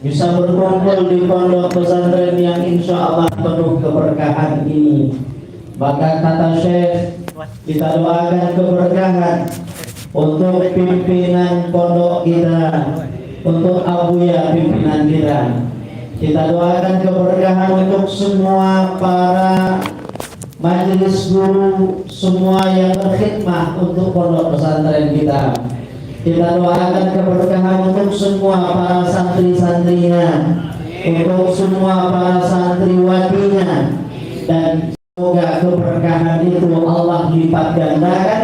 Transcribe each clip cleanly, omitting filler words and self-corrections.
bisa berkumpul di pondok pesantren yang insya Allah penuh keberkahan ini. Maka kata Syekh, kita doakan keberkahan untuk pimpinan pondok kita, untuk Abuya pimpinan kita. Kita doakan keberkahan untuk semua para majelis guru, semua yang berkhidmah untuk pondok pesantren kita. Kita doakan keberkahan untuk semua para santri-santrinya, untuk semua para santriwatinya, dan semoga keberkahan itu Allah lipat gandakan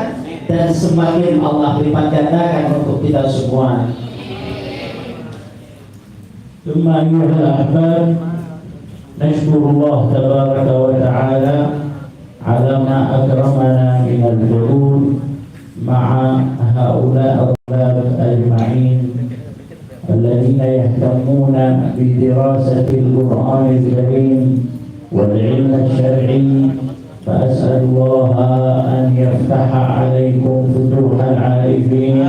dan semakin Allah lipat gandakan untuk kita semua. ثم أيها الأحباب نشكر الله تبارك وتعالى على ما أكرمنا من الحضور مع هؤلاء الطلاب أجمعين الذين يهتمون بدراسة القرآن الكريم والعلم الشرعي. فأسأل الله أن يفتح عليكم فتوح العارفين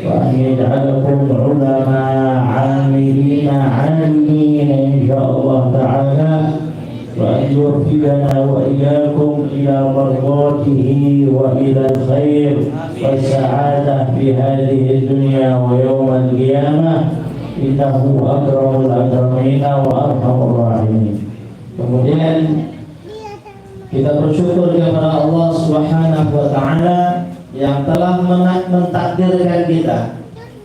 وأن يجعلكم علماء عاملين عالمين إن شاء الله تعالى، وأن يوفقنا وإياكم إلى مرضاته وإلى الخير والسعادة في هذه الدنيا ويوم القيامة، إنه أكرم الأكرمين وأرحم الراحمين. Kemudian kita bersyukur kepada Allah Subhanahu wa taala yang telah mentakdirkan kita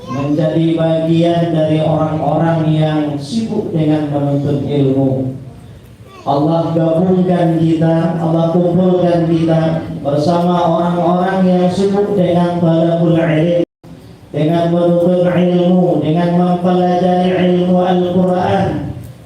menjadi bagian dari orang-orang yang sibuk dengan menuntut ilmu. Allah gabungkan kita, Allah kumpulkan kita bersama orang-orang yang sibuk dengan talabul ilm, dengan menuntut ilmu, dengan mempelajari ilmu Al-Quran,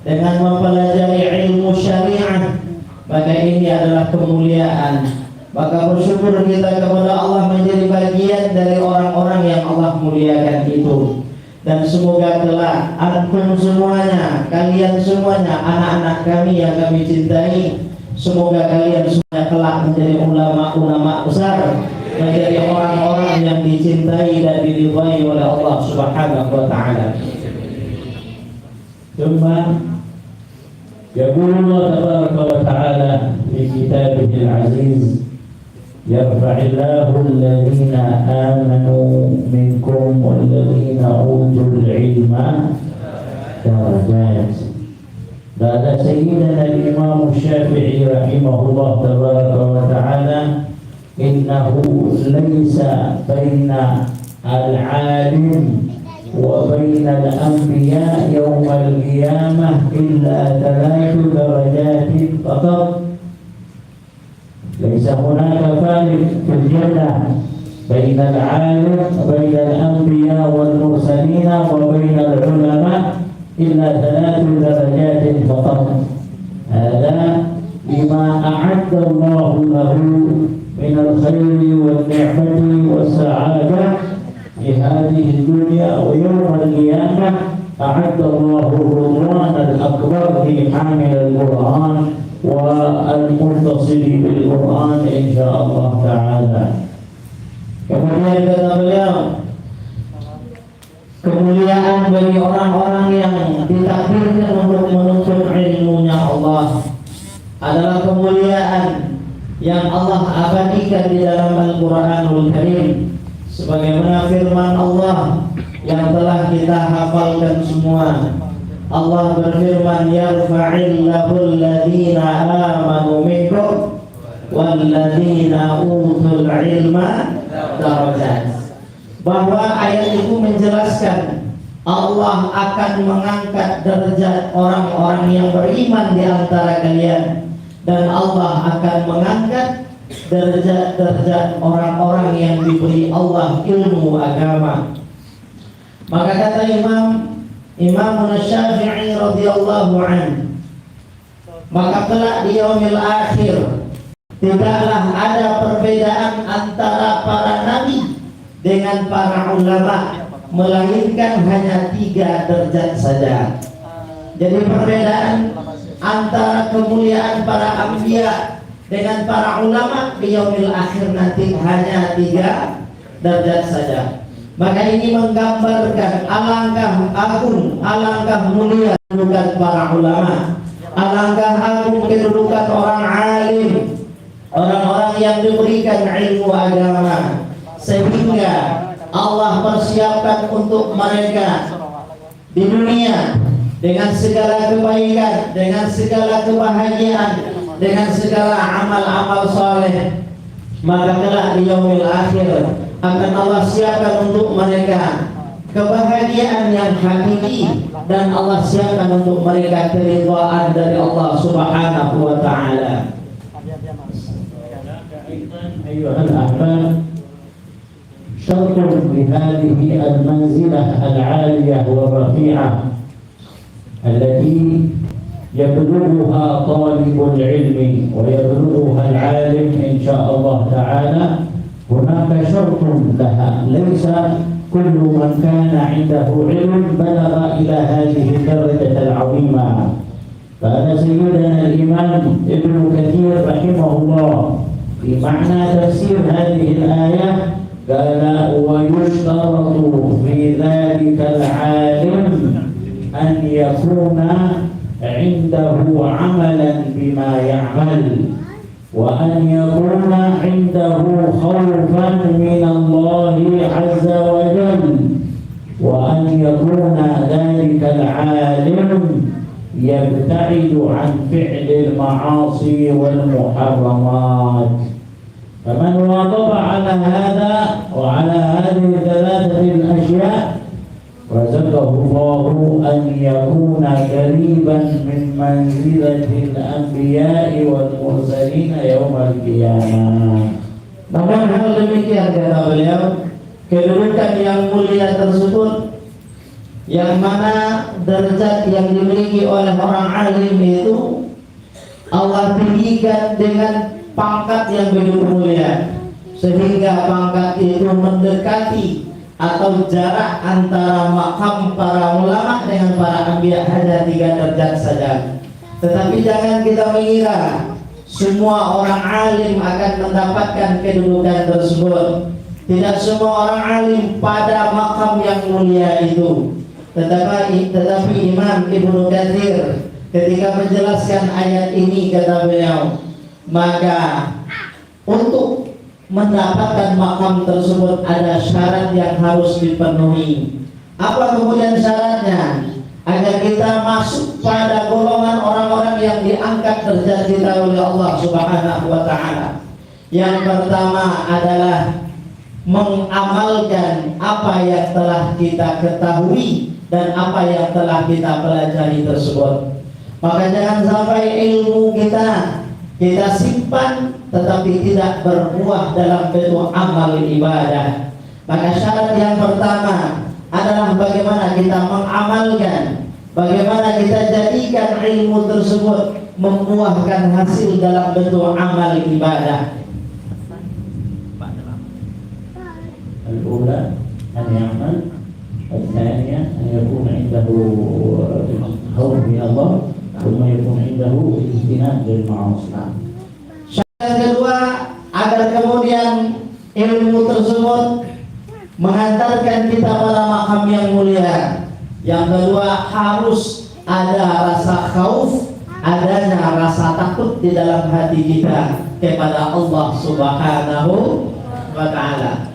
dengan mempelajari ilmu syariah. Maka ini adalah kemuliaan. Maka bersyukur kita kepada Allah menjadi bagian dari orang-orang yang Allah muliakan itu. Dan semoga kelak antum semuanya, kalian semuanya, anak-anak kami yang kami cintai, semoga kalian semuanya kelak menjadi ulama-ulama besar, menjadi orang-orang yang dicintai dan diridhai oleh Allah Subhanahu wa taala. ثم يقول الله تبارك وتعالى في كتابه العزيز: يرفع الله الذين آمنوا منكم والذين أوتوا العلم درجات. قال سيدنا الإمام الشافعي رحمه الله تبارك وتعالى: إنه ليس بين العالم وبين الأنبياء يوم القيامة إلا 3 درجات فقط. ليس هناك فارق في الجنة بين العالم وبين الأنبياء والمرسلين وبين العلماء إلا 3 درجات فقط. هذا بما أعد الله له من الخير والنعمة والسعادة في هذه الدنيا ويوم القيامة. أعد الله الرضوان الأكبر لحامل القرآن والمتصل بالقرآن إن شاء الله تعالى. Kemudian kata beliau, kemuliaan bagi orang-orang yang ditakdirkan untuk menuntut ilmunya Allah adalah kemuliaan yang Allah abadikan di dalam Al-Quranul Karim, sebagaimana firman Allah yang telah kita hafalkan semua. Allah berfirman: yarfa'illahu alladhina amanu minkum walladhina utul ilma darajat. Bahwa ayat itu menjelaskan Allah akan mengangkat derajat orang-orang yang beriman di antara kalian, dan Allah akan mengangkat derajat-derajat orang-orang yang diberi Allah ilmu agama. Maka kata Imam Syafi'i radhiyallahu anhu, maka kelak di yaumil akhir tidaklah ada perbedaan antara para nabi dengan para ulama, melainkan hanya 3 derajat saja. Jadi perbedaan antara kemuliaan para anbiya dengan para ulama di yaumil akhir nanti hanya 3 derajat saja. Maka ini menggambarkan alangkah agung, alangkah mulia kedudukan para ulama, alangkah agung kedudukan orang alim, orang-orang yang diberikan ilmu agama, sehingga Allah persiapkan untuk mereka di dunia dengan segala kebaikan, dengan segala kebahagiaan, dengan segala amal-amal soleh. Maka kelak di yaumil akhir akan Allah siapkan untuk mereka kebahagiaan yang hakiki, dan Allah siapkan untuk mereka keridhaan dari Allah Subhanahu wa taala. أيها الأحباب، شرط لهذه المنزلة العالية والرفيعة التي يبلغها طالب العلم ويبلغها العالم إن شاء الله تعالى، هناك شرط لها. ليس كل من كان عنده علم بلغ إلى هذه الدرجة العظيمة. قال سيدنا الإمام ابن كثير رحمه الله في معنى تفسير هذه الآية، قال: ويشترط في ذلك العالم أن يكون عنده عملا بما يعمل، وأن يكون عنده خوفا من الله عز وجل، وأن يكون ذلك العالم يبتعد عن فعل المعاصي والمحرمات. فمن واظب على هذا وعلى هذه الثلاثة الأشياء رزقه الله أن يكون قريبا من منزلة الأنبياء والمرسلين يوم القيامة. Namun hal demikian kata beliau, kedudukan yang mulia tersebut, yang mana derajat yang dimiliki oleh orang alim itu Allah tinggikan dengan pangkat yang begitu mulia, sehingga pangkat itu mendekati atau jarak antara makam para ulama dengan para anbiya hanya 3 derajat saja. Tetapi jangan kita mengira semua orang alim akan mendapatkan kedudukan tersebut. Tidak semua orang alim pada makam yang mulia itu. Tetapi Imam Ibnu Katsir ketika menjelaskan ayat ini kata beliau, maka untuk mendapatkan makam tersebut ada syarat yang harus dipenuhi. Apa kemudian syaratnya? Agar kita masuk pada golongan orang-orang yang diangkat derajat kita oleh Allah Subhanahu wa taala. Yang pertama adalah mengamalkan apa yang telah kita ketahui dan apa yang telah kita pelajari tersebut. Maka jangan sampai ilmu kita simpan tetapi tidak berbuah dalam bentuk amal ibadah. Maka syarat yang pertama adalah bagaimana kita mengamalkan, bagaimana kita jadikan ilmu tersebut membuahkan hasil dalam bentuk amal ibadah. الأولى أن يعمل، الثانية أن يكون عنده خوف من الله، ثم يكون عنده اجتناب للمعاصي. Yang kedua, agar kemudian ilmu tersebut mengantarkan kita pada makam yang mulia. Yang kedua, harus ada rasa khauf, adanya rasa takut di dalam hati kita kepada Allah Subhanahu wa taala.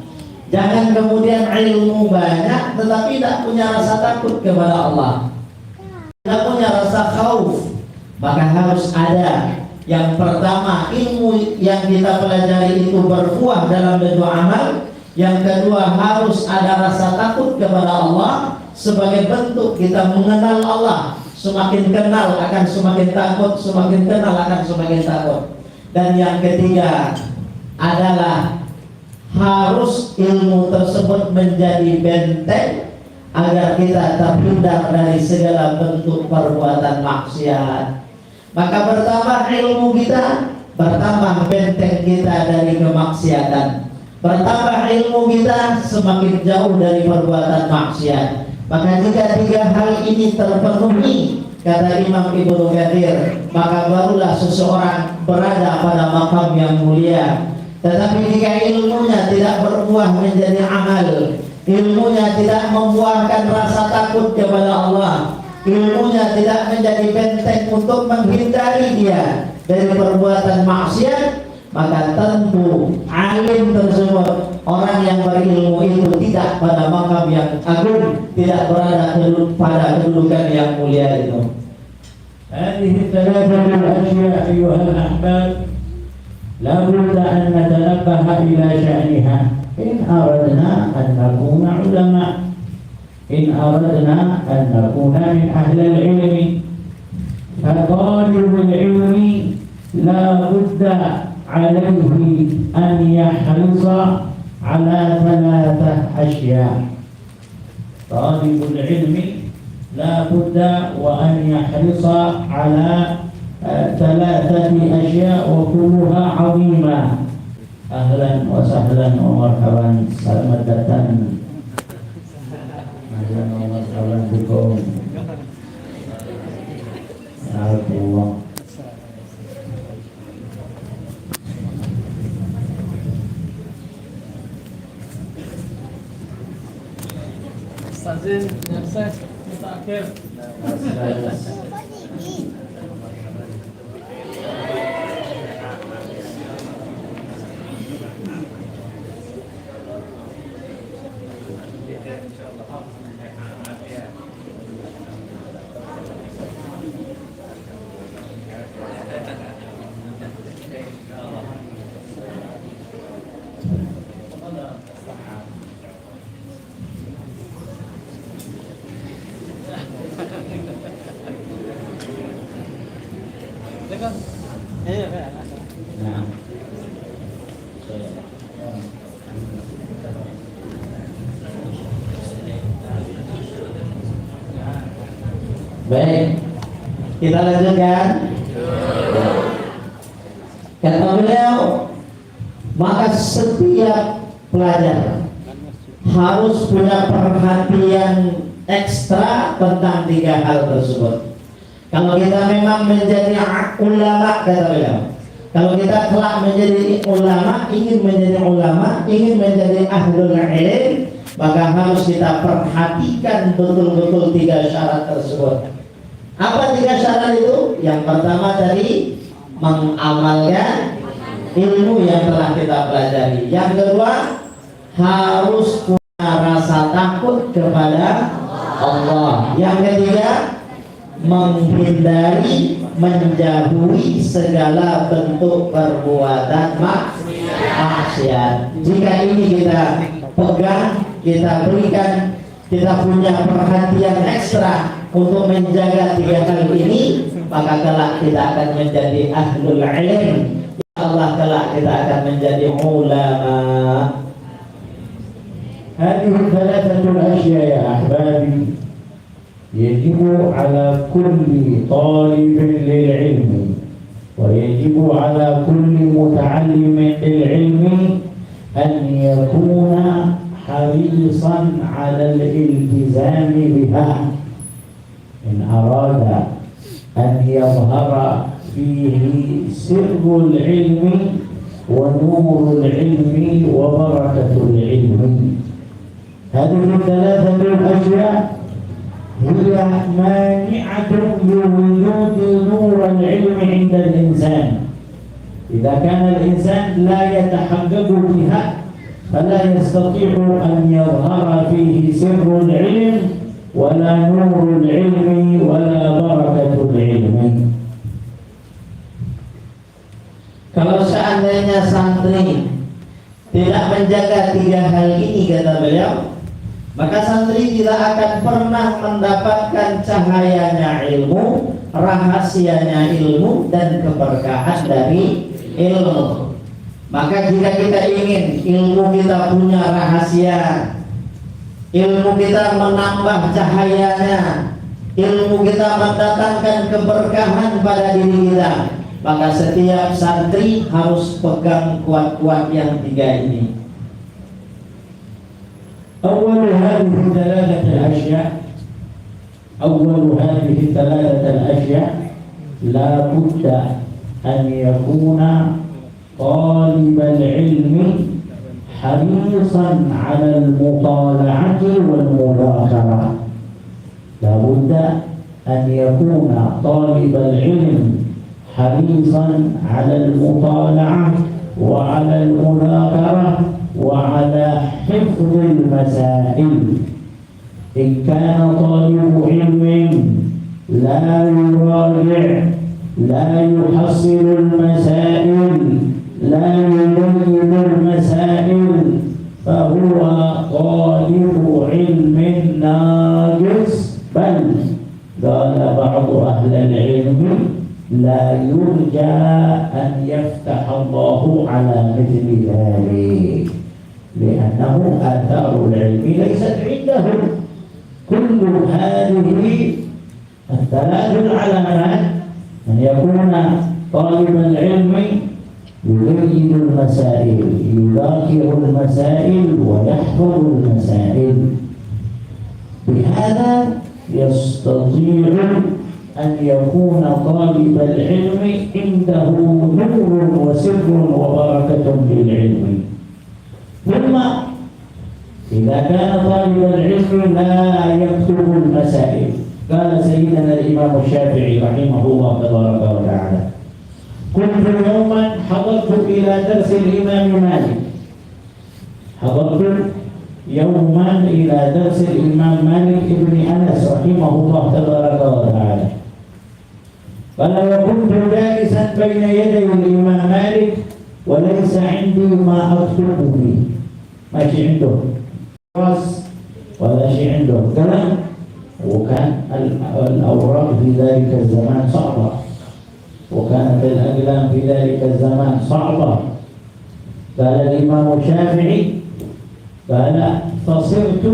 Jangan kemudian ilmu banyak tetapi tidak punya rasa takut kepada Allah, tidak punya rasa khauf. Maka harus ada. Yang pertama, ilmu yang kita pelajari itu berbuah dalam bentuk amal. Yang kedua, harus ada rasa takut kepada Allah sebagai bentuk kita mengenal Allah. Semakin kenal akan semakin takut, semakin kenal akan semakin takut. Dan yang ketiga adalah harus ilmu tersebut menjadi benteng agar kita terhindar dari segala bentuk perbuatan maksiat. Maka bertambah ilmu kita, bertambah benteng kita dari kemaksiatan. Bertambah ilmu kita, semakin jauh dari perbuatan maksiat. Maka jika 3 hal ini terpenuhi, kata Imam Ibnu Katsir, maka barulah seseorang berada pada makam yang mulia. Tetapi jika ilmunya tidak berbuah menjadi amal, ilmunya tidak membuahkan rasa takut kepada Allah, ilmunya tidak menjadi benteng untuk menghindari dia dari perbuatan maksiat, maka tentu alim tersebut, orang yang berilmu itu tidak pada makam yang agung, tidak berada pada kedudukan yang mulia itu. هذه الثلاثة الأشياء أيها الأحباب لا بد أن نتنبه إلى شأنها إن أردنا أن نكون علماء، إن أردنا أن نكون من أهل العلم. فطالب العلم لا بد عليه أن يحرص على ثلاثة أشياء. طالب العلم لا بد وأن يحرص على ثلاثة أشياء وكلها عظيمة. أهلا وسهلا ومرحبا، selamat datang. أهلا ومرحبا بكم. Allah. Stazin, nafas, mutakhir. Nah. Baik, kita lanjutkan. Kata beliau, maka setiap pelajar harus punya perhatian ekstra tentang tiga hal tersebut. Kalau kita memang menjadi ulama, kata beliau, kalau kita kelak menjadi ulama, ingin menjadi ahlul ilm, maka harus kita perhatikan betul-betul tiga syarat tersebut. Apa tiga syarat itu? Yang pertama tadi, mengamalkan ilmu yang telah kita pelajari. Yang kedua, harus punya rasa takut kepada Allah. Yang ketiga, menghindari, menjauhi segala bentuk perbuatan maksiat. Jika ini kita pegang, kita berikan, kita punya perhatian ekstra untuk menjaga tiga hal ini, maka kelak kita akan menjadi ahlul ilm. Allah kelak kita akan menjadi ulama. هذه ثلاثة الأشياء يا أحبابي يجب على كل طالب للعلم ويجب على كل متعلم للعلم أن يكون حريصا على الالتزام بها إن أراد أن يظهر فيه سر العلم ونور العلم وبركة العلم. هذه الثلاثة الأشياء هي مانعة لوجود نور العلم عند الإنسان. إذا كان الإنسان لا يتحقق بها فلا يستطيع أن يظهر فيه سر العلم ولا نور العلم ولا بركة العلم. Kalau seandainya santri tidak menjaga tiga hal ini, kata beliau, maka santri tidak akan pernah mendapatkan cahayanya ilmu, rahasianya ilmu, dan keberkahan dari ilmu. Maka jika kita ingin ilmu kita punya rahasia, ilmu kita menambah cahayanya, ilmu kita mendatangkan keberkahan pada diri kita, maka setiap santri harus pegang kuat-kuat yang tiga ini. أول هذه الثلاثة الأشياء لا بد أن يكون طالب العلم حريصا على المطالعة والمذاكرة. لابد أن يكون طالب العلم حريصا على المطالعة وعلى المذاكرة وعلى حفظ المسائل. إن كان طالب علم لا يراجع، لا يحصل المسائل، لا يبين المسائل، فهو طالب علم ناقص. بل قال بعض أهل العلم لا يرجى أن يفتح الله على مثل ذلك، لأنه آثار العلم ليست عنده. كل هذه الثلاث العلامات أن يكون طالب العلم يجيد المسائل، يذاكر المسائل ويحفظ المسائل. بهذا يستطيع أن يكون طالب العلم عنده نور وسر وبركة للعلم. ثم إذا كان طالب العلم لا يكتب المسائل، قال سيدنا الإمام الشافعي رحمه الله تبارك وتعالى: كنت يوما حضرت إلى درس الإمام مالك، حضرت يوما إلى درس الإمام مالك بن أنس رحمه الله تبارك وتعالى. قال: وكنت جالسا بين يدي الإمام مالك وليس عندي ما أكتب فيه، ماشي عنده راس ولا شيء عنده قلم، وكان الأوراق في ذلك الزمان صعبة، وكانت الأقلام في ذلك الزمان صعبة. قال الإمام الشافعي: قال فصرت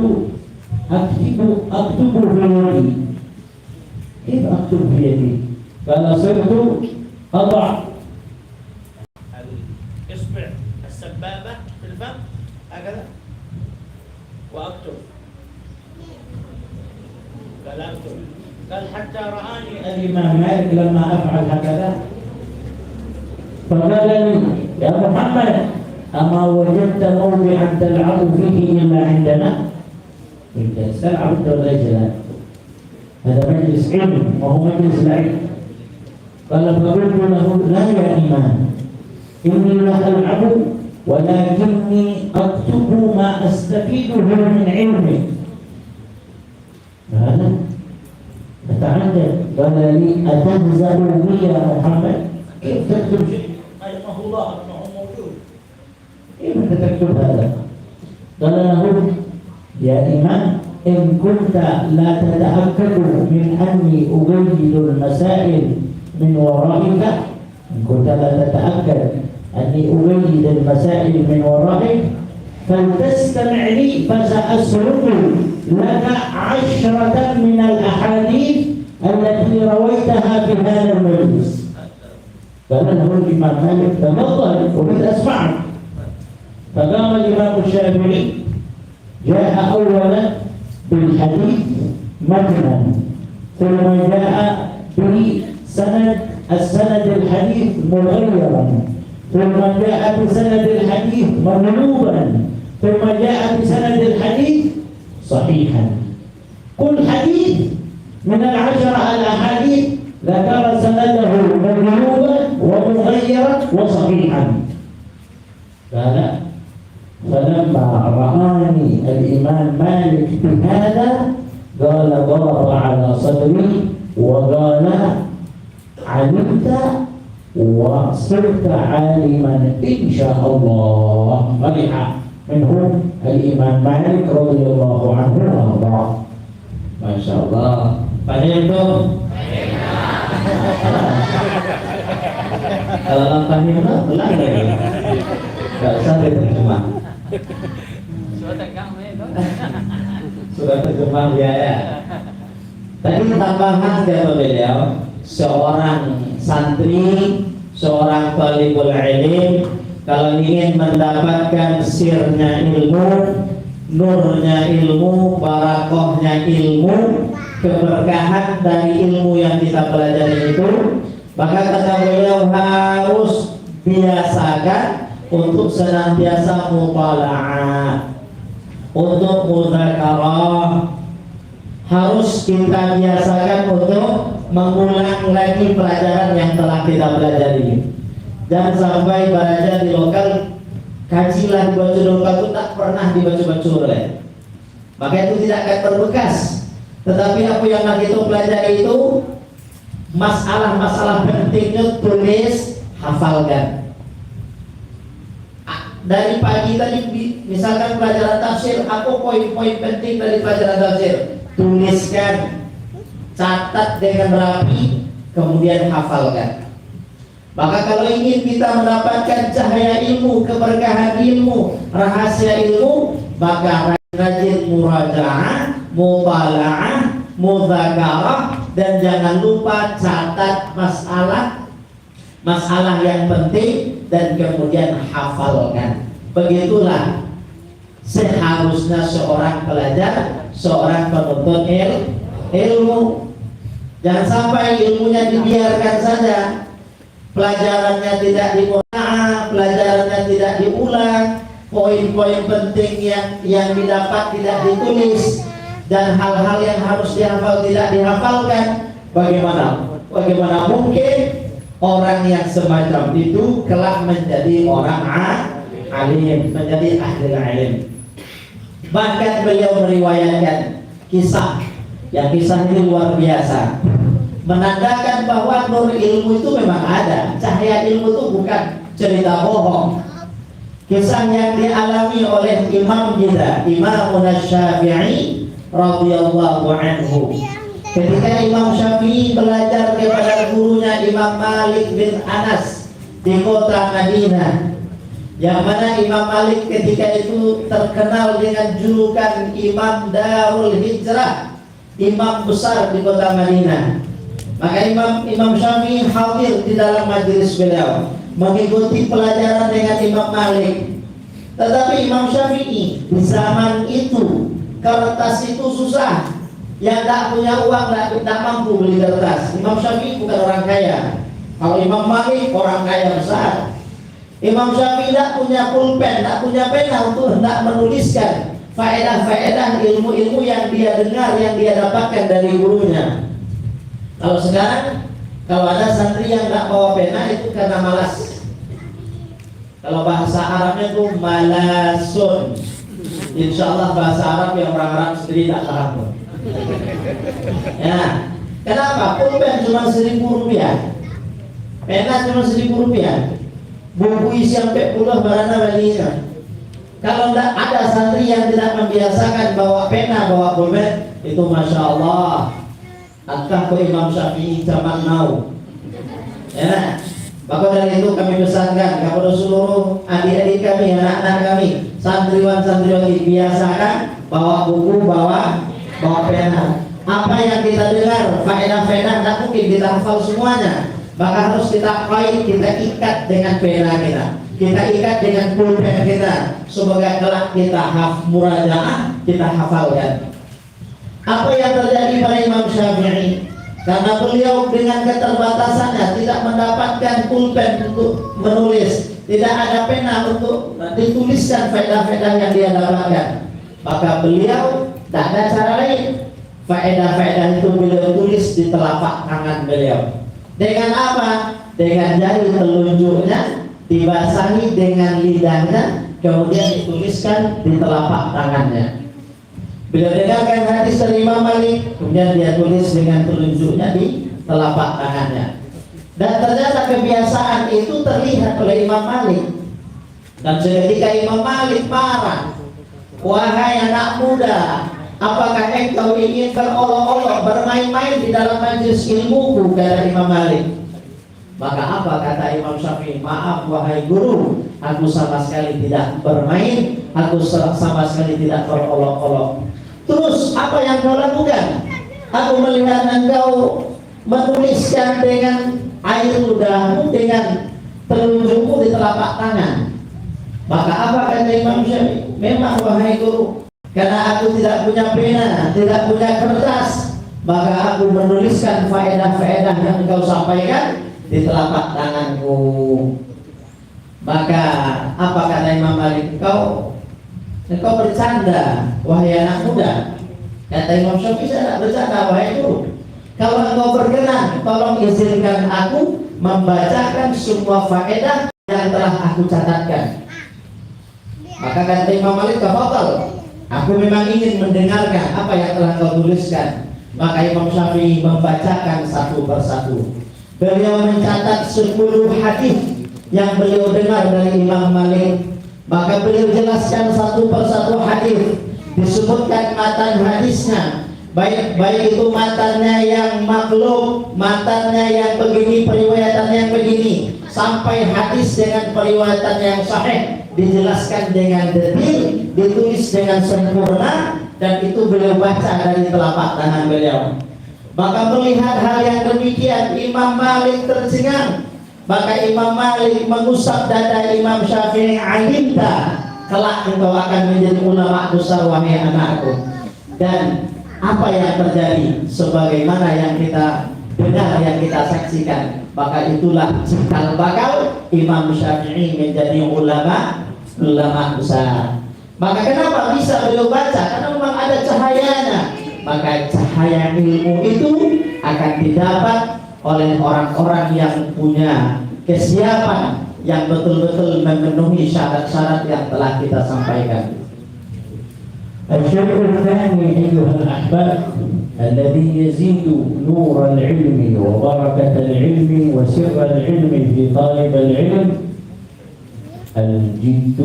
أكتب في يدي. كيف أكتب في يدي؟ قال صرت أضع الإصبع السبابة في الفم هكذا وأكتب. قال أكتب. قال حتى رآني الإمام مالك لما أفعل هكذا فقال لي: يا محمد، أما وجدت موضعا تلعب فيه إلا عندنا؟ أنت تلعب ولا لا؟ هذا مجلس علم وهو مجلس العلم. قال فقلت له: لا يا إمام، إني لا ألعب ولكني أكتب ما أستفيده من علمي. هذا أتعجب. قال لي: أتنزل بي يا محمد؟ كيف تكتب شيء ما هو ظاهر ما هو موجود؟ كيف أنت تكتب هذا؟ قال له: يا إمام، إن كنت لا تتأكد من أني أجيد المسائل من ورائك، إن كنت لا تتأكد أني أجيد المسائل من ورائك فلتستمع لي فسأسرد لك 10 من الأحاديث التي رويتها في هذا المجلس. قال له الإمام مالك: تفضل وبدأ أسمعك. فقام الإمام الشافعي، جاء أولا بالحديث متنا، ثم جاء بسند السند الحديث مغيرا، ثم جاء بسند الحديث مغلوبا، ثم جاء بسند الحديث صحيحا. كل حديث من 10 الأحاديث ذكر سنده مغلوبا ومغيرا وصحيحا. قال: فلما رآني الإمام مالك بهذا قال: ضرب على صدري وقال: علمت وصرت عالما إن شاء الله. فرح منه الإمام مالك رضي الله عنه وارضاه. ما شاء الله. Fahim? Kalau tak fahim, ulang lagi. Tak usah diterjemah. Sudah terjemah ya. Tadi tambahan dari beliau, seorang santri, seorang talibul ilm, kalau ingin mendapatkan sirnya ilmu, nurnya ilmu, barakohnya ilmu, keberkahan dari ilmu yang kita pelajari itu, maka kata beliau harus biasakan untuk senantiasa mutala'ah, untuk mudzakarah. Harus kita biasakan untuk mengulang lagi pelajaran yang telah kita pelajari. Jangan sampai belajar di lokal, kajilah dibaca di lokal itu tak pernah dibaca-baca oleh. Maka itu tidak akan berbekas. Tetapi apa yang kita pelajari itu masalah-masalah pentingnya tulis, hafalkan. Dari pagi tadi misalkan pelajaran tafsir, apa poin-poin penting dari pelajaran tafsir? Tuliskan, catat dengan rapi, kemudian hafalkan. Maka kalau ingin kita mendapatkan cahaya ilmu, keberkahan ilmu, rahasia ilmu, maka rajin murajaah, mutala'ah, mudzakarah, dan jangan lupa catat masalah yang penting dan kemudian hafalkan. Begitulah seharusnya seorang pelajar, seorang penuntut ilmu. Jangan sampai ilmunya dibiarkan saja, pelajarannya tidak dimurajaah, pelajarannya tidak diulang, poin-poin penting yang didapat tidak ditulis, dan hal-hal yang harus dihafal tidak dihafalkan. Bagaimana mungkin orang yang semacam itu kelak menjadi orang alim, menjadi ahli ilmu. Bahkan beliau meriwayatkan kisah ini luar biasa, menandakan bahwa nur ilmu itu memang ada, cahaya ilmu itu bukan cerita bohong. Kisah yang dialami oleh imam kita, Imam Syafi'i radhiyallahu anhu. Ketika Imam Syafi'i belajar kepada gurunya Imam Malik bin Anas di kota Madinah, yang mana Imam Malik ketika itu terkenal dengan julukan Imam Darul Hijrah, imam besar di kota Madinah. Maka Imam Syafi'i hadir di dalam majelis beliau, mengikuti pelajaran dengan Imam Malik. Tetapi Imam Syafi'i di zaman itu kertas itu susah, yang tak punya uang tak mampu beli kertas. Imam Syafi'i bukan orang kaya. Kalau Imam Malik orang kaya besar. Imam Syafi'i tidak punya pulpen, tidak punya pena untuk hendak menuliskan faedah-faedah ilmu-ilmu yang dia dengar, yang dia dapatkan dari gurunya. Kalau sekarang, kalau ada santri yang tidak bawa pena itu karena malas. Kalau bahasa Arabnya itu malasun. Insya Allah bahasa Arab yang orang Arab sendiri tak paham. Ya, kenapa? Pulpen cuma Rp1.000, pena cuma Rp1.000. Buku isi sampai puluh barana balinya. Kalau tidak ada santri yang tidak membiasakan bawa pena, bawa pulpen, itu masya Allah. Akah ke Imam Syafi'i zaman now. Ya, maka dari itu kami pesankan kepada seluruh adik-adik kami, anak-anak kami, santriwan-santriwan dibiasakan bawa buku, bawa pena. Apa yang kita dengar, faedah-faedah tak mungkin kita hafal semuanya. Maka harus kita kait, kita ikat dengan pena kita ikat dengan pulpen kita, semoga kelak kita murajaah, kita hafalkan. Apa yang terjadi pada Imam Syafi'i? Karena beliau dengan keterbatasannya tidak mendapatkan pulpen untuk menulis, tidak ada pena untuk dituliskan faedah-faedah yang dia dapatkan, maka beliau tak ada cara lain. Faedah-faedah itu beliau tulis di telapak tangan beliau. Dengan apa? Dengan jari telunjuknya dibasahi dengan lidahnya, kemudian dituliskan di telapak tangannya. Beliau dengarkan hadis dari Imam Malik, kemudian dia tulis dengan telunjuknya di telapak tangannya. Dan ternyata kebiasaan itu terlihat oleh Imam Malik. Dan seketika Imam Malik marah, "Wahai anak muda, apakah engkau ingin berolok-olok, bermain-main di dalam majelis ilmuku?" kata Imam Malik. Maka apa kata Imam Syafi'i? "Maaf wahai guru, aku sama sekali tidak bermain, aku sama sekali tidak berolok-olok." Terus apa yang kau lakukan? "Aku melihat engkau menuliskan dengan air ludahmu, dengan telunjukmu di telapak tangan." Maka apa kata Imam Syafi'i? "Memang wahai guru, karena aku tidak punya pena, tidak punya kertas, maka aku menuliskan faedah-faedah yang engkau sampaikan di telapak tanganku." Maka apa kata Imam Malik? Engkau bercanda, wahai anak muda. Kata Imam Syafi'i, saya tidak bercanda, wahai guru. Kalau engkau berkenan, tolong izinkan aku membacakan semua faedah yang telah aku catatkan. Maka kata Imam Malik, tafadhal, aku memang ingin mendengarkan apa yang telah kau tuliskan. Maka Imam Syafi'i membacakan satu persatu. Beliau mencatat 10 hadis yang beliau dengar dari Imam Malik. Maka beliau jelaskan satu persatu hadis, disebutkan matan hadisnya, baik itu matannya yang maklum, matannya yang begini, periwayatannya yang begini, sampai hadis dengan periwayatan yang sahih, dijelaskan dengan detail, ditulis dengan sempurna, dan itu beliau baca dari telapak tangan beliau. Maka melihat hal yang demikian, Imam Malik tercengang. Maka Imam Malik mengusap dada Imam Syafi'i, alimta, kelak engkau akan menjadi ulama besar wahai anakku. Dan apa yang terjadi sebagaimana yang kita dengar, yang kita saksikan, maka itulah cikal bakal Imam Syafi'i menjadi ulama besar. Maka kenapa bisa beliau baca? Karena memang ada cahayanya. Maka cahaya ilmu itu akan didapat oleh orang-orang yang punya kesiapan yang betul-betul memenuhi syarat-syarat yang telah kita sampaikan. الشيء الثاني أيها الأحباب الذي يزيد نور العلم وبركة العلم وسر العلم في طالب العلم الجد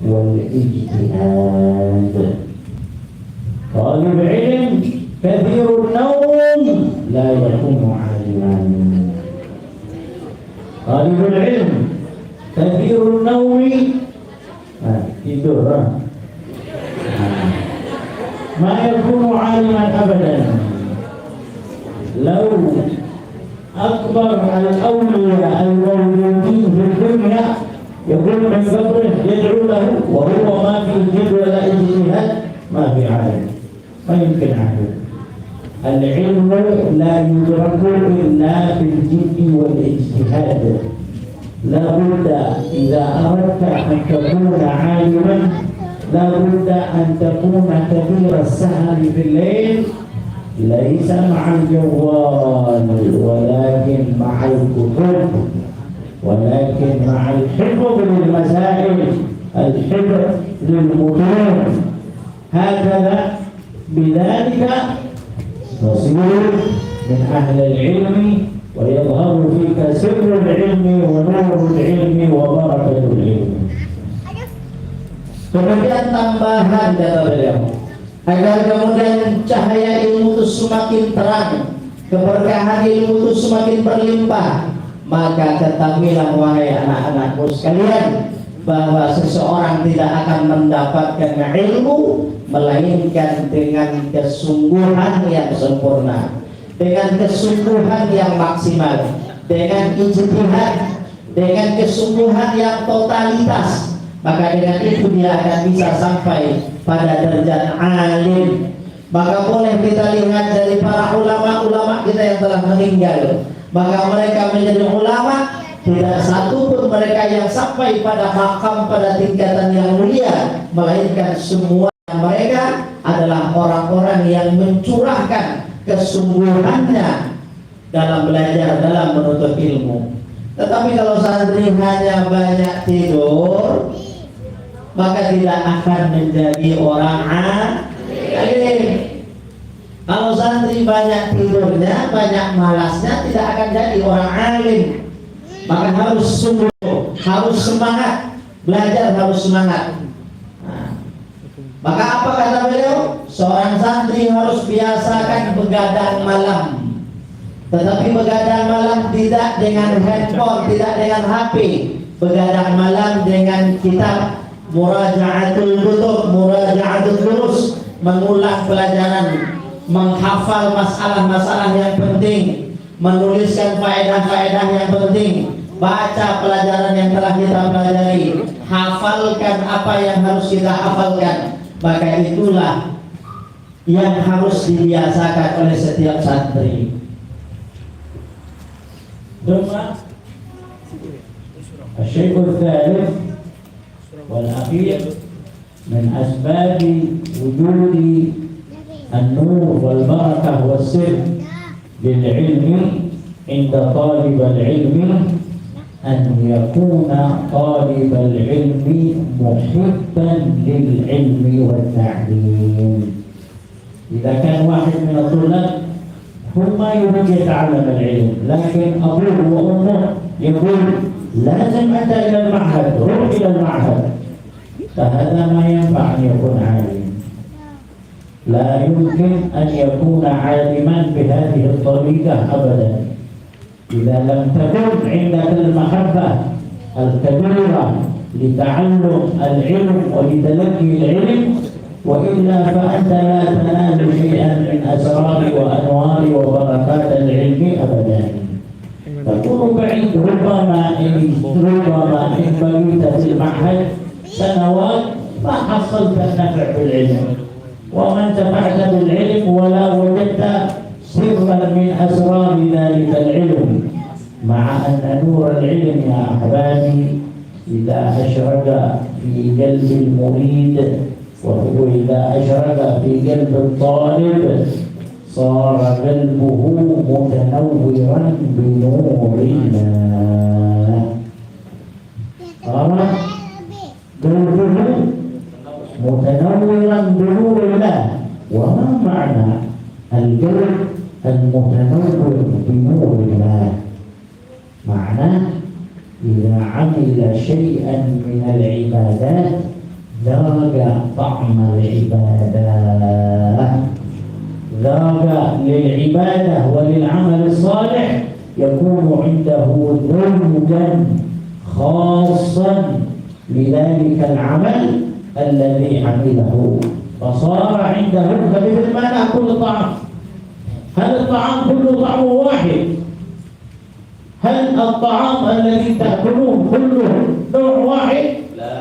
والاجتهاد. طالب علم كثير النوم لا يكون عالما. طالب العلم كثير النوم tidur ما يكون عالما أبدا. لو أكبر الأولياء الموجودين في الدنيا يقول من قبره يدعو له وهو ما في جد ولا اجتهاد ما في عالم، ما يمكن عالم. العلم لا يدرك إلا بالجد والاجتهاد. لا بد إذا أردت أن تكون عالما لا بد أن تكون كثير السهر في الليل، ليس مع الجوال ولكن مع الكتب، ولكن مع الحفظ للمسائل، الحفظ للمتون. هكذا بذلك تصير من أهل العلم ويظهر فيك سر العلم ونور العلم وبركة العلم. Kemudian tambahan kata beliau, agar kemudian cahaya ilmu itu semakin terang, keberkahan ilmu itu semakin berlimpah, maka ketahuilah wahai anak-anakku sekalian bahwa seseorang tidak akan mendapatkan ilmu melainkan dengan kesungguhan yang sempurna, dengan kesungguhan yang maksimal, dengan ijtihad, dengan kesungguhan yang totalitas. Maka dengan itu dia akan bisa sampai pada derajat alim. Maka boleh kita lihat dari para ulama-ulama kita yang telah meninggal, maka mereka menjadi ulama, tidak satu pun mereka yang sampai pada makam, pada tingkatan yang mulia, melainkan semua mereka adalah orang-orang yang mencurahkan kesungguhannya dalam belajar, dalam menuntut ilmu. Tetapi kalau santri hanya banyak tidur, maka tidak akan menjadi orang alim. Kalau santri banyak tidurnya, banyak malasnya, tidak akan jadi orang alim. Maka harus sungguh, harus semangat belajar, harus semangat. Maka apa kata beliau? Seorang santri harus biasakan begadang malam. Tetapi begadang malam tidak dengan handphone, tidak dengan HP. Begadang malam dengan kitab, muraja'atul kutub, muraja'atul durus, mengulang pelajaran, menghafal masalah-masalah yang penting, menuliskan faedah-faedah yang penting, baca pelajaran yang telah kita pelajari, hafalkan apa yang harus kita hafalkan. Maka itulah yang harus dibiasakan oleh setiap santri. الشيء الثالث والأخير من أسباب وجود النور والبركة والسر للعلم عند طالب العلم أن يكون طالب العلم محبا للعلم والتعليم. إذا كان واحد من الطلاب هم يريد يتعلم العلم، لكن أبوه وأمه يقول لازم أنت إلى المعهد، روح إلى المعهد، فهذا ما ينفع أن يكون عالم. لا يمكن أن يكون عالما بهذه الطريقة أبدا. إذا لم تكن عندك المحبة الكبيرة لتعلم العلم ولتلقي العلم، وإلا فأنت لا تنال شيئا من أسرار وأنوار وبركات العلم أبدا. تكون بعيد، ربما إن بقيت في المعهد سنوات ما حصلت النفع بالعلم وما انتفعت بالعلم ولا وجدت سرا من أسرار ذلك العلم. مع أن نور العلم يا أحبابي إذا أشرق في قلب المريد وهو إذا أشرق في قلب الطالب صار قلبه متنورا بنور الله. صار قلبه متنورا بنور الله. وما معنى القلب المتنور بنور الله؟ معناه إذا عمل شيئا من العبادات ذاق طعم العبادة، ذاق للعبادة وللعمل الصالح، يكون عنده ذوقا خاصا لذلك العمل الذي عمله، فصار عنده مثل ما نأكل الطعام. هل الطعام كله طعمه واحد؟ هل الطعام الذي تأكلون كله نوع واحد؟ لا.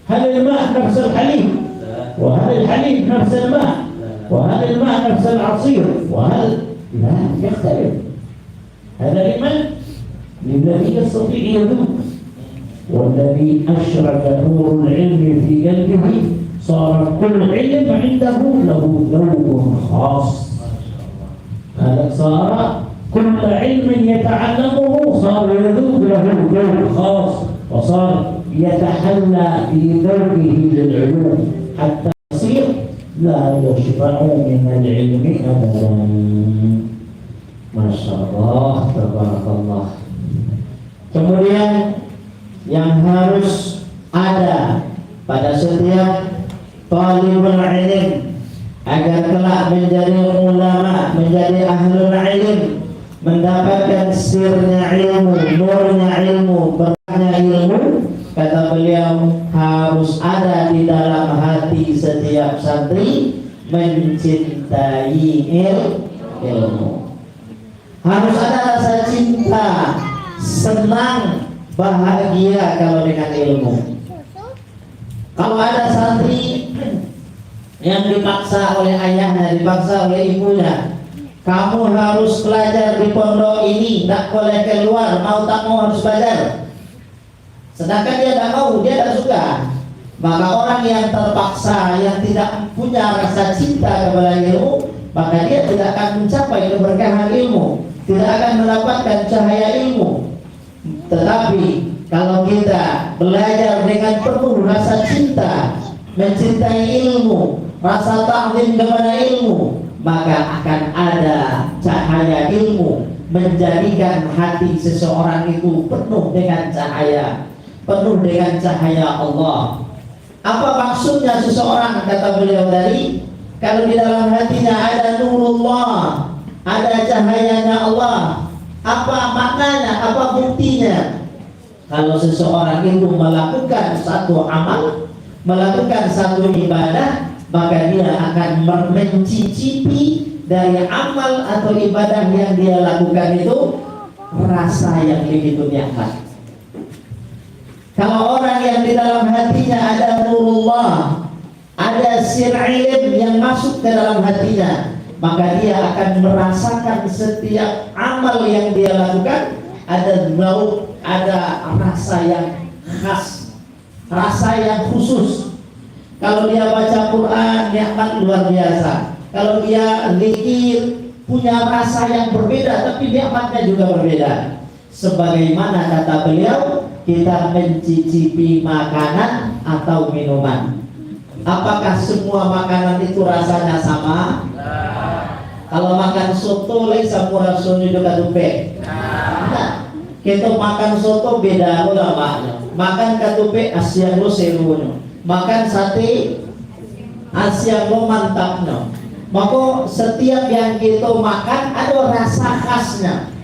هل الماء نفس الحليب؟ لا. وهل الحليب نفس الماء؟ لا. وهل الماء نفس العصير؟ وهل لا، يختلف. هذا لمن؟ للذي يستطيع يذوق. والذي أشرك نور العلم في قلبه صار كل علم عنده له ذوق خاص. هذا صار كل علم يتعلمه صار يذوق له ذوق خاص، وصار يتحلى في ذوقه للعلوم حتى يصير لا يشبع من العلم أبدا. ما شاء الله تبارك الله. Kemudian yang harus ada pada setiap talibul ilm agar kelak menjadi ulama, menjadi ahlul ilm, mendapatkan sirnya ilmu, nurnya ilmu, berkahnya ilmu, kata beliau harus ada di dalam hati setiap santri mencintai ilmu. Harus ada rasa cinta, senang, bahagia kalau dengan ilmu. Kalau ada santri yang dipaksa oleh ayahnya, dipaksa oleh ibunya, kamu harus belajar di pondok ini, tak boleh keluar, mau tak mau harus belajar. Sedangkan dia tidak mau, dia tidak suka. Maka orang yang terpaksa, yang tidak punya rasa cinta kepada ilmu, maka dia tidak akan mencapai keberkahan ilmu, tidak akan mendapatkan cahaya ilmu. Tetapi kalau kita belajar dengan penuh rasa cinta, mencintai ilmu, rasa ta'zim kepada ilmu, maka akan ada cahaya ilmu menjadikan hati seseorang itu penuh dengan cahaya, penuh dengan cahaya Allah. Apa maksudnya seseorang, kata beliau tadi, kalau di dalam hatinya ada nurullah, ada cahayanya Allah, apa maknanya, apa buktinya? Kalau seseorang itu melakukan satu amal, melakukan satu ibadah, maka dia akan mencicipi dari amal atau ibadah yang dia lakukan itu rasa yang begitu nikmat. Kalau orang yang di dalam hatinya ada nurullah, ada sir ilm yang masuk ke dalam hatinya, maka dia akan merasakan setiap amal yang dia lakukan ada ada rasa yang khas, rasa yang khusus. Kalau dia baca Quran, nikmat luar biasa. Kalau dia zikir, punya rasa yang berbeda, tapi nikmatnya juga berbeda. Sebagaimana kata beliau, kita mencicipi makanan atau minuman. Apakah semua makanan itu rasanya sama? Kalau makan soto, laisa murasun itu katupe. Nah, kita makan soto beda ulama. Makan katupe Asia lo serunya. Makan sate Asia lo mantapnya. Maka setiap yang kita makan ada rasa khasnya,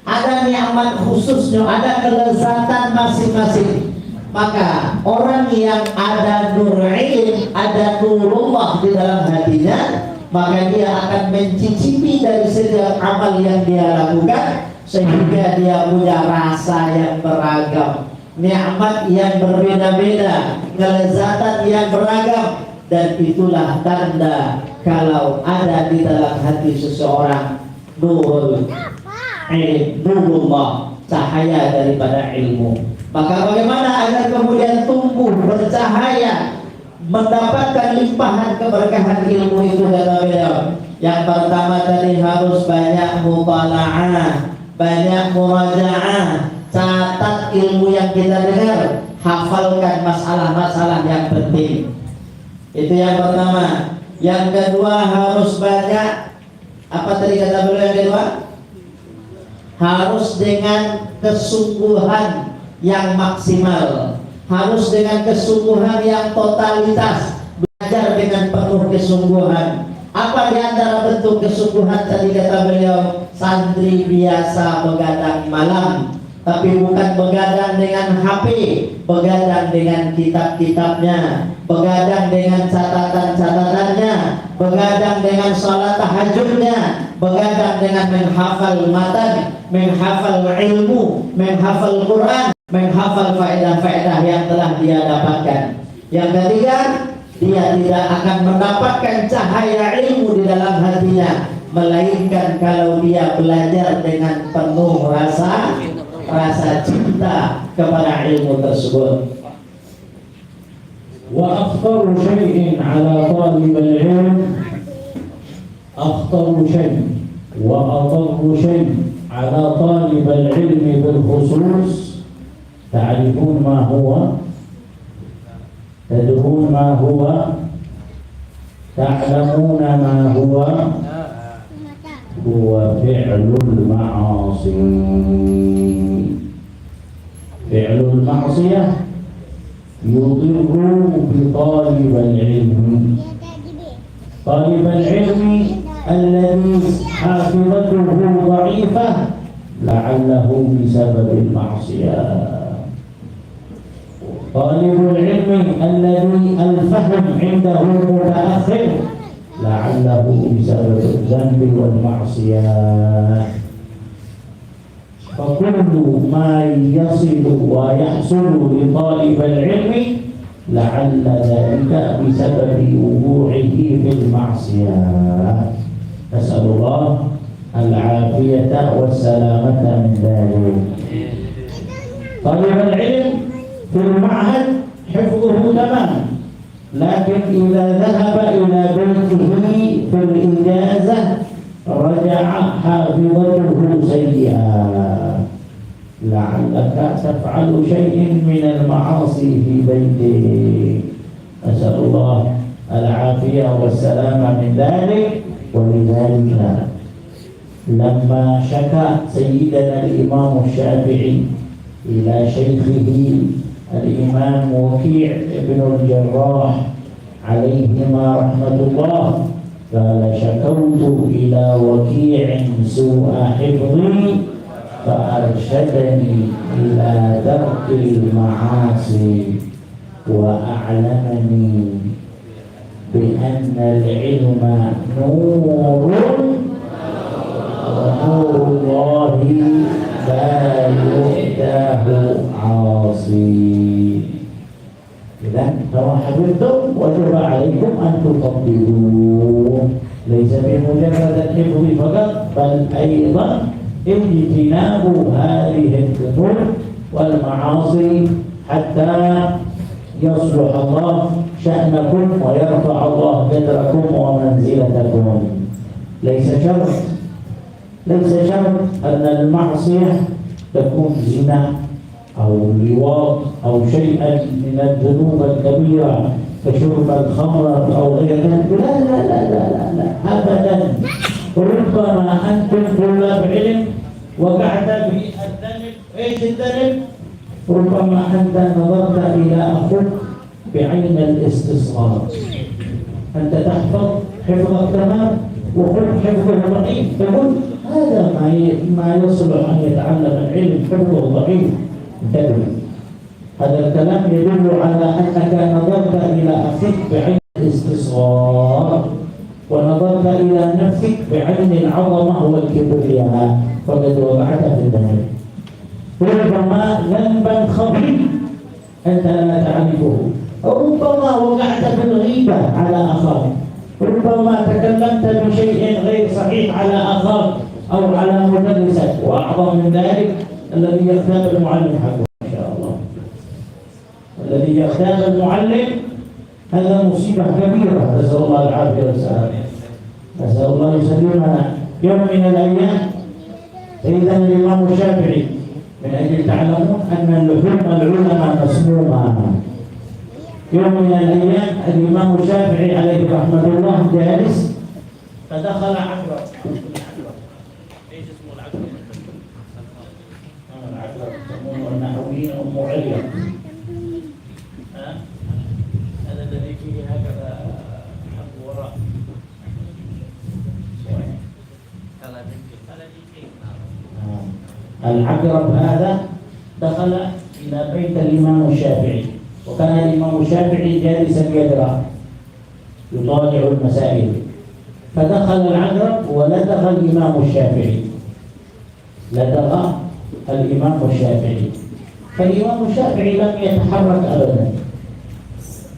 ada nikmat khususnya, ada kelezatan masing-masing. Maka orang yang ada nur ilm, ada nurullah di dalam hatinya, maka dia akan mencicipi dari setiap amal yang dia lakukan, sehingga dia punya rasa yang beragam, nikmat yang berbeda-beda, kelezatan yang beragam. Dan itulah tanda kalau ada di dalam hati seseorang nurul ilm, nurullah, cahaya daripada ilmu. Maka bagaimana agar kemudian tumbuh bercahaya, mendapatkan limpahan keberkahan ilmu itu, kata beliau. Yang pertama tadi harus banyak mutala'ah, banyak murajaah, catat ilmu yang kita dengar, hafalkan masalah-masalah yang penting. Itu yang pertama. Yang kedua harus banyak, apa tadi kata beliau yang kedua? Harus dengan kesungguhan yang maksimal, harus dengan kesungguhan yang totalitas, belajar dengan penuh kesungguhan. Apa di antara bentuk kesungguhan tadi kata beliau? Santri biasa begadang malam, tapi bukan begadang dengan HP, begadang dengan kitab-kitabnya, begadang dengan catatan-catatannya, begadang dengan sholat tahajudnya, begadang dengan menghafal matan, menghafal ilmu, menghafal Quran, menghafal faedah-faedah yang telah dia dapatkan. Yang ketiga, dia tidak akan mendapatkan cahaya ilmu di dalam hatinya, melainkan kalau dia belajar dengan penuh rasa cinta kepada ilmu tersebut. وأخطر شيء على طالب العلم، أخطر شيء وأضر شيء على طالب العلم بالخصوص، تعرفون ما هو؟ تدرون ما هو؟ تعلمون ما هو؟ هو فعل المعاصي. فعل المعصية يضر بطالب العلم. طالب العلم الذي حافظته ضعيفة لعله بسبب المعصية. طالب العلم الذي الفهم عنده متأخر لعله بسبب الذنب والمعصية. فكل ما يصل ويحصل لطالب العلم لعل ذلك بسبب وقوعه في المعصية. نسأل الله العافية والسلامة من ذلك. طالب العلم في المعهد حفظه تمام، لكن إذا ذهب إلى بيته في الإجازة رجع حافظته سيئا. لعلك تفعل شيء من المعاصي في بيتك. نسأل الله العافية والسلامة من ذلك. ولذلك لما شكى سيدنا الإمام الشافعي إلى شيخه الإمام وكيع بن الجراح عليهما رحمة الله، قال: شكوت إلى وكيع سوء حفظي فأرشدني إلى ترك المعاصي وأعلمني بأن العلم نور ونور الله لا يؤتاه عاصي. إذن كما حفظتم وجب عليكم أن تطبقوا، ليس بمجرد الحفظ فقط بل أيضا اجتناب هذه الذنوب والمعاصي حتى يصلح الله شأنكم ويرفع الله قدركم ومنزلتكم. ليس شرط أن المعصية تكون زنا أو لواط أو شيئا من الذنوب الكبيرة كشرب الخمر أو غير ذلك. لا أبدا. ربما أنتم طلاب علم وقعت في الذنب. إيش الذنب؟ ربما أنت نظرت إلى أخوك بعين الاستصغار. أنت تحفظ حفظك تمام وخذ حفظه ضعيف، تقول هذا ما يصلح أن يتعلم العلم، حفظه ضعيف. انتبه، هذا الكلام يدل على أنك نظرت إلى أخيك بعين الاستصغار ونظرت إلى نفسك بعين العظمة والكبرياء، فقد وقعت في الذنب. ربما ذنبا خفيف أنت لا تعرفه، ربما وقعت في الغيبة على أخاك، ربما تكلمت بشيء غير صحيح على أخاك أو على مدرسك، وأعظم من ذلك الذي يغتاب المعلم حقه إن شاء الله. الذي يغتاب المعلم هذا مصيبة كبيرة، نسأل الله العافية والسلامة، نسأل الله يسلمنا. يوم من الأيام سيدنا الإمام الشافعي، من أجل تعلمون أن لحوم العلماء مسمومة، يوم من الأيام الإمام الشافعي عليه رحمة الله جالس فدخل عقرب. ايش اسمه العقرب؟ العقرب يسمونه النحويين أم عليا. هذا الذي فيه هكذا حق وراء. العقرب هذا دخل إلى بيت الإمام الشافعي، وكان الإمام الشافعي جالسا يدرى يطالع المسائل، فدخل العقرب ولدغ الإمام الشافعي، لدغ الإمام الشافعي، فالإمام الشافعي لم يتحرك أبدا.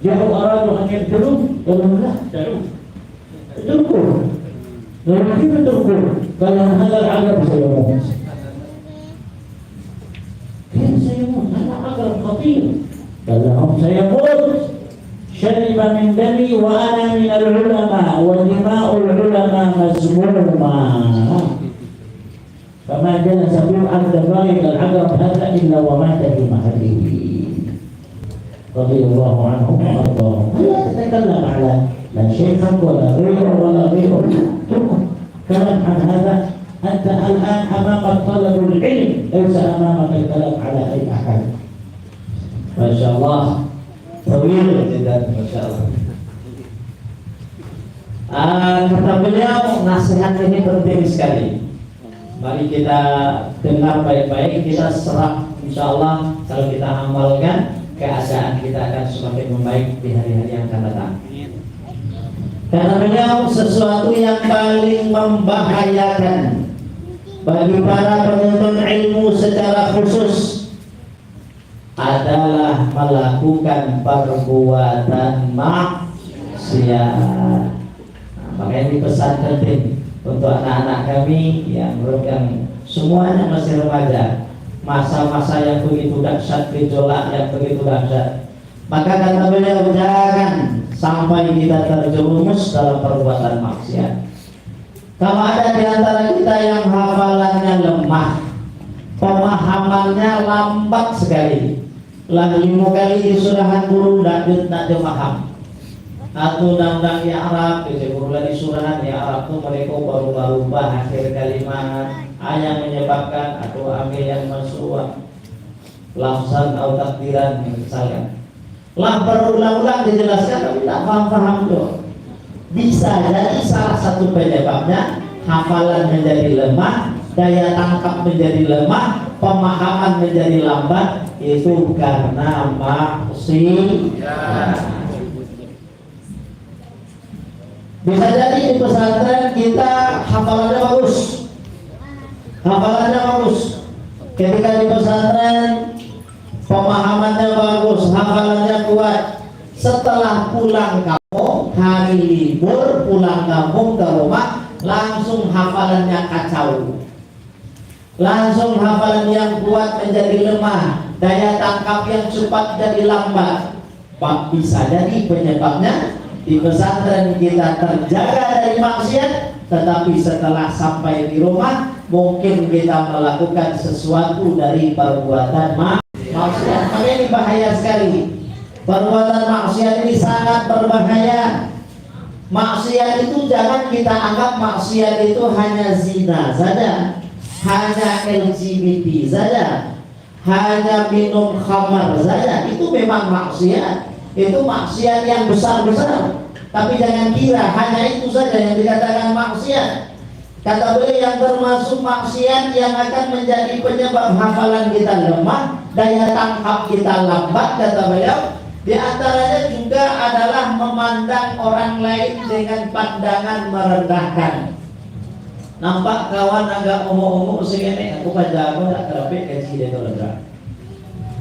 جاءوا أرادوا أن يقتلوه، قالوا لا دعوه اتركوه. قالوا كيف اتركوه؟ قال هذا العقرب سيموت. كيف سيموت؟ هذا عقرب خطير. قال لهم سيموت، شرب من دمي وأنا من العلماء ودماء العلماء مسمومة. فما جلس في عند ذلك العقرب هذا إلا ومات في محله رضي الله عنهم وأرضاهم. لا تتكلم على لا شيخك ولا غيره ولا غيره، كلام عن هذا. أنت الآن أمامك طلب العلم، ليس أمامك الكلام على أي أحد. ما شاء الله طويل جدا ما شاء Allah. Kata beliau, nasihat ini penting sekali. Mari kita dengar baik-baik, kita serap. Insya Allah kalau kita amalkan, keadaan kita akan semakin membaik di hari-hari yang akan datang. Kata beliau, sesuatu yang paling membahayakan bagi para penuntut ilmu secara khusus adalah melakukan perbuatan maksiat. Makanya ini pesan penting untuk anak-anak kami yang semuanya masih remaja, masa-masa yang begitu dahsyat, gejolak yang begitu dahsyat. Maka kata beliau, jangan sampai kita terjerumus dalam perbuatan maksiat. Kalau ada di antara kita yang hafalannya lemah, pemahamannya lambat sekali, lah 5 kali disurahan guru tidak paham, atau undang-undang di Arab, guru lagi surahan di Arab tuh mereka baru akhir kalimat, yang menyebabkan atau ambil yang masuk lafzan atau takdiran misalkan. Lah berulang-ulang dijelaskan tapi tidak paham tuh. Bisa jadi salah satu penyebabnya hafalan menjadi lemah, daya tangkap menjadi lemah, pemahaman menjadi lambat, itu karena maksiat. Bisa jadi di pesantren kita hafalannya bagus, ketika di pesantren pemahamannya bagus, hafalannya kuat. Setelah pulang kampung, hari libur, pulang kampung ke rumah, langsung hafalannya kacau. langsung hafalan yang kuat menjadi lemah, daya tangkap yang cepat jadi lambat. Bisa jadi penyebabnya di pesantren kita terjaga dari maksiat, tetapi setelah sampai di rumah mungkin kita melakukan sesuatu dari perbuatan maksiat. Maka ini bahaya sekali. Perbuatan maksiat ini sangat berbahaya. Maksiat itu jangan kita anggap maksiat itu hanya zina saja, hanya LGBT saja, hanya minum khamar saja. Itu memang maksiat. Itu maksiat yang besar-besar. Tapi jangan kira hanya itu saja yang dikatakan maksiat. Kata beliau, yang termasuk maksiat yang akan menjadi penyebab hafalan kita lemah, daya tangkap kita lambat, kata beliau, di antaranya juga adalah memandang orang lain dengan pandangan merendahkan. Nampak kawan agak omong-omong segini, aku pada aku tak terapik gaji dia rendah.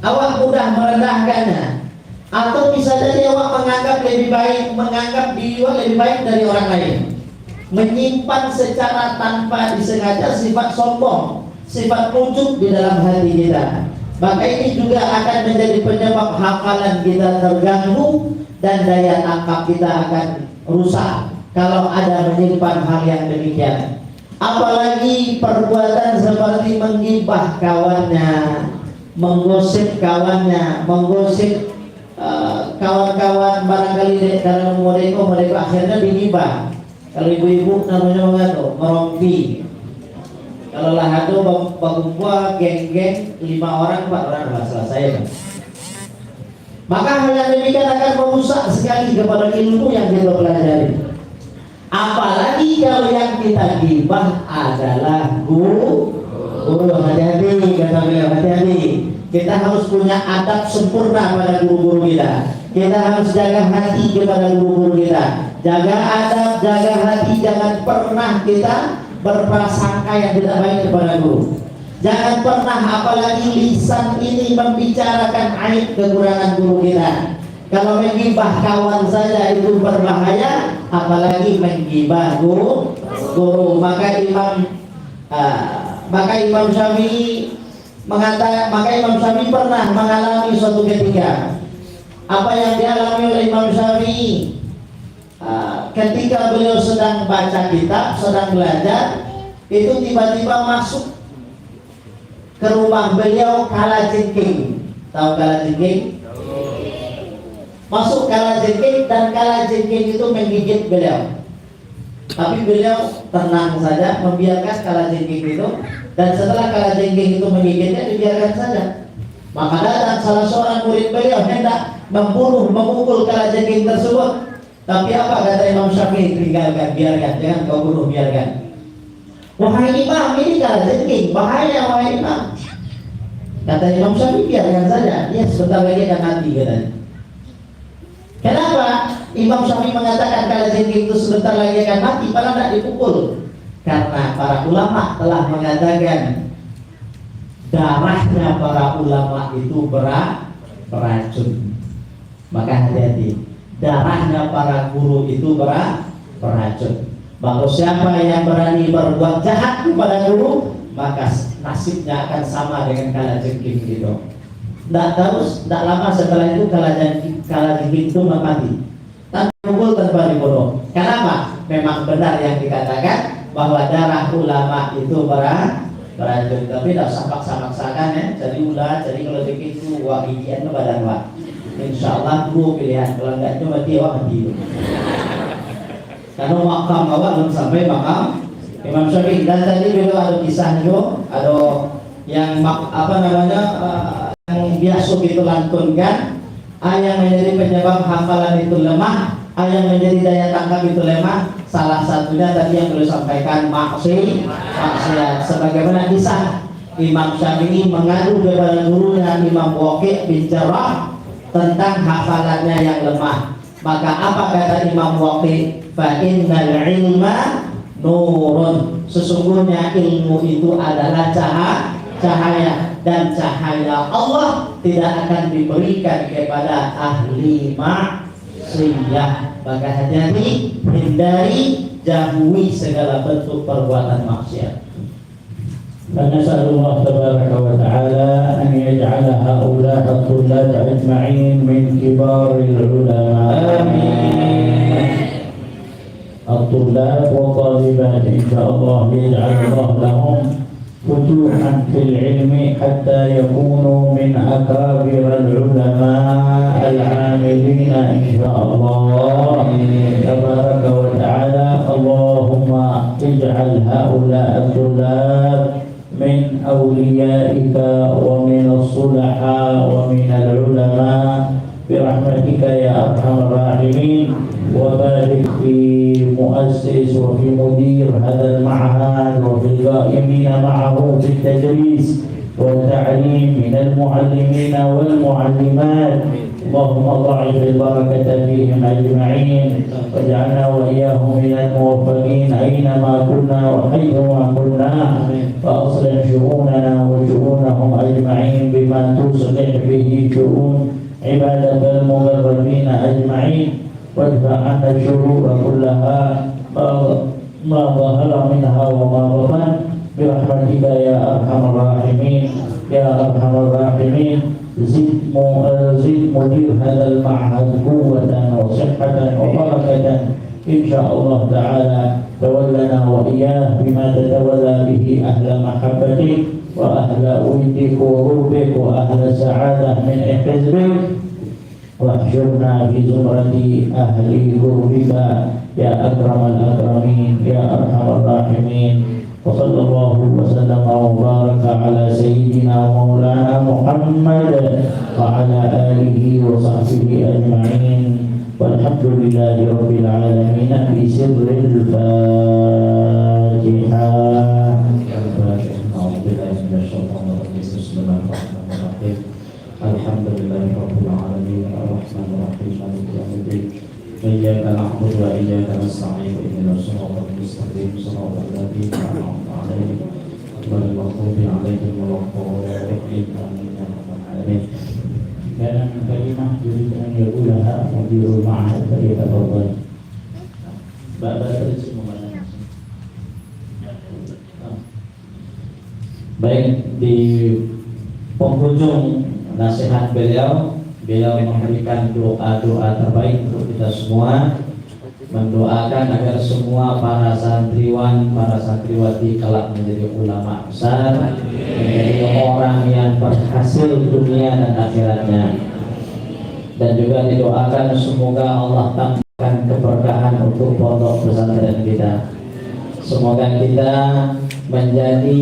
Awak mudah merendahkannya, atau bisa jadi awak menganggap lebih baik, menganggap diri awak lebih baik dari orang lain. Menyimpan secara tanpa disengaja sifat sombong, sifat ujub di dalam hati kita. Maka ini juga akan menjadi penyebab hafalan kita terganggu dan daya tangkap kita akan rusak kalau ada menyimpan hal yang demikian. Apalagi perbuatan seperti menggibah kawannya, menggosip kawannya, menggosip kawan-kawan, barangkali karena mereka akhirnya digibah. Kalau ibu-ibu namanya ngerompi. Kalau lah itu bakumpuah geng-geng 5 orang 4 orang nggak selesai kan? Maka hal yang demikian akan merusak sekali kepada ilmu yang kita pelajari. Apalagi kalau yang kita gibah adalah guru. Hati-hati, kata beliau, hati-hati. Kita harus punya adab sempurna pada guru-guru kita. Kita harus jaga hati kepada guru-guru kita. Jaga adab, jaga hati, jangan pernah kita berprasangka yang tidak baik kepada guru. Jangan pernah apalagi lisan ini membicarakan aib kekurangan guru kita. Kalau menggibah kawan saja itu berbahaya, apalagi menggibah guru. Maka Imam Syafi'i pernah mengalami suatu ketika apa yang dialami oleh Imam Syafi'i. Ketika beliau sedang baca kitab, sedang belajar, itu tiba-tiba masuk ke rumah beliau kalajengking. Tahu kalajengking? Masuk kalajengking dan kalajengking itu menggigit beliau. Tapi beliau tenang saja, membiarkan kalajengking itu, dan setelah kalajengking itu menggigitnya, dibiarkan saja. Maka datang salah seorang murid beliau hendak memukul kalajengking tersebut. Tapi apa kata Imam Syafi'i? Tinggalkan, biarkan, jangan kau bunuh, biarkan. Wahai imam, ini kalajengking, bahaya wahai imam. Kata Imam Syafi'i, biarkan saja, dia sebentar lagi akan mati katanya. Kenapa Imam Syafi'i mengatakan kalajengking itu sebentar lagi akan mati, padahal tidak dipukul? Karena para ulama telah mengatakan darahnya para ulama itu beracun. Maka hati-hati. Darahnya para guru itu beracun. Maka siapa yang berani berbuat jahat kepada guru, maka nasibnya akan sama dengan kalajengking gitu. Tidak lama setelah itu kalajengking itu mati. Tanpa pukul, tanpa dibunuh. Kenapa? Memang benar yang dikatakan bahwa darah ulama itu beracun. Tapi tidak usah paksa-paksakan ya. Jadi jadi kalau begitu wahidian ke badan wah. Insya Allah dua pilihan. Kalau enggak itu mati awak mati. Karena makam awak belum sampai makam Imam Syafi'i. Dan tadi beliau ada kisah itu, ada yang yang biasa itu lantunkan, yang menjadi penyebab hafalan itu lemah, yang menjadi daya tangkap itu lemah. Salah satunya tadi yang beliau sampaikan maksiat. Sebagaimana kisah Imam Syafi'i mengadu kepada gurunya Imam Waqi' bin Jarrah tentang hafalannya yang lemah. Maka apa kata Imam Waqi'? Fa innal ilma nurun. Sesungguhnya ilmu itu adalah cahaya, dan cahaya Allah tidak akan diberikan kepada ahli maksiat. Maka hati-hati, hindari, jauhi segala bentuk perbuatan maksiat. فنسأل الله تبارك وتعالى أن يجعل هؤلاء الطلاب أجمعين من كبار العلماء آمين. الطلاب والطالبات إن شاء الله يجعل الله لهم فتوحا في العلم حتى يكونوا من أكابر العلماء العاملين إن شاء الله تبارك وتعالى. اللهم اجعل هؤلاء الطلاب من أوليائك ومن الصلحاء ومن العلماء برحمتك يا أرحم الراحمين. وبارك في مؤسس وفي مدير هذا المعهد وفي القائمين معه في التدريس والتعليم من المعلمين والمعلمات. اللهم ضاعف البركة فيهم أجمعين واجعلنا وإياهم من الموفقين أينما كنا وحيثما كنا. فأصلح شؤوننا وشؤونهم أجمعين بما تصلح به شؤون عبادك المقربين أجمعين. وادفع عنا الشرور كلها ما ظهر منها وما بطن برحمتك يا أرحم الراحمين يا أرحم الراحمين. زد مدير هذا المعهد قوة وصحة وبركة إن شاء الله تعالى. تولنا وإياه بما تتولى به أهل محبتك وأهل ودك وقربك وأهل السعادة من حزبك. واحشرنا في زمرة أهل قربك يا أكرم الأكرمين يا أرحم الراحمين. وصلى الله وسلم وبارك على سيدنا ومولانا محمد وعلى آله وصحبه أجمعين والحمد لله رب العالمين. بسر الفاتحة. Alhamdulillahi rabbil alamin arrahmanir rahim maliki yaumiddin iyyaka na'budu wa iyyaka nasta'in ihdinas siratal mustaqim siratal ladzina an'amta 'alaihim ghairil maghdubi 'alaihim waladdallin amin ya rabbal alamin. Dan kalimah yurid an yaqulaha mudirul ma'had falyatafaddal. Baik, di penghujung nasihat beliau memberikan doa-doa terbaik untuk kita semua, mendoakan agar semua para santriwan, para santriwati kelak menjadi ulama besar, menjadi orang yang berhasil dunia dan akhiratnya. Dan juga didoakan semoga Allah tambahkan keberkahan untuk pondok pesantren kita. Semoga kita menjadi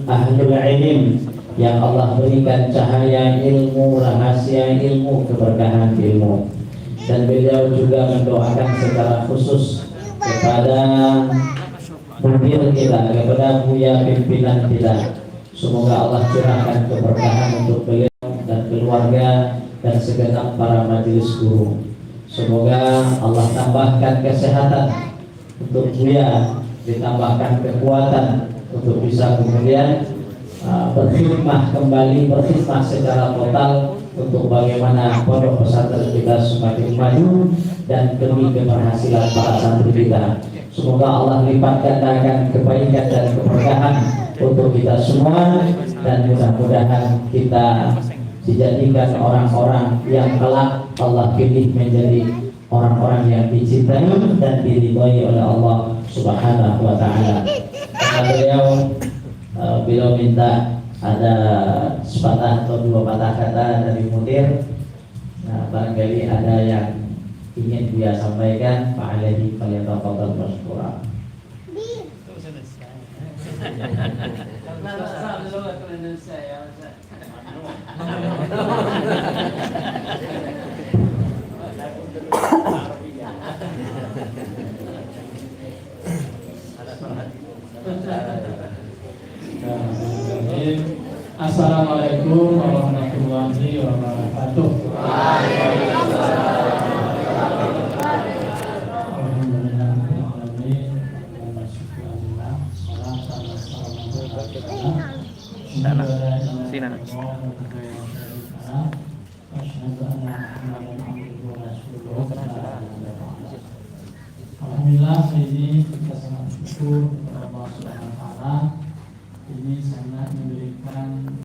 ahlul ilm yang Allah berikan cahaya ilmu, rahasia ilmu, keberkahan ilmu. Dan beliau juga mendoakan secara khusus kepada mudir kita, kepada buya pimpinan kita. Semoga Allah curahkan keberkahan untuk beliau dan keluarga dan segenap para majelis guru. Semoga Allah tambahkan kesehatan untuk buya, ditambahkan kekuatan untuk bisa kemudian berkhidmah kembali, berkhidmah secara total untuk bagaimana pondok pesantren kita semakin maju dan demi keberhasilan para santri kita. Semoga Allah lipat gandakan kebaikan dan keberkahan untuk kita semua, dan mudah-mudahan kita dijadikan orang-orang yang kelak Allah pilih menjadi orang-orang yang dicintai dan diridhoi oleh Allah Subhanahu wa taala. Karena beliau minta ada sepatah atau dua patah kata dari mudir. Nah, barangkali ada yang ingin dia sampaikan, Pak Alaihi falyatafadhal mashkura. Assalamualaikum warahmatullahi wabarakatuh. Alhamdulillah, ini kita sangat bersyukur kepada Allah Subhanahu wa taala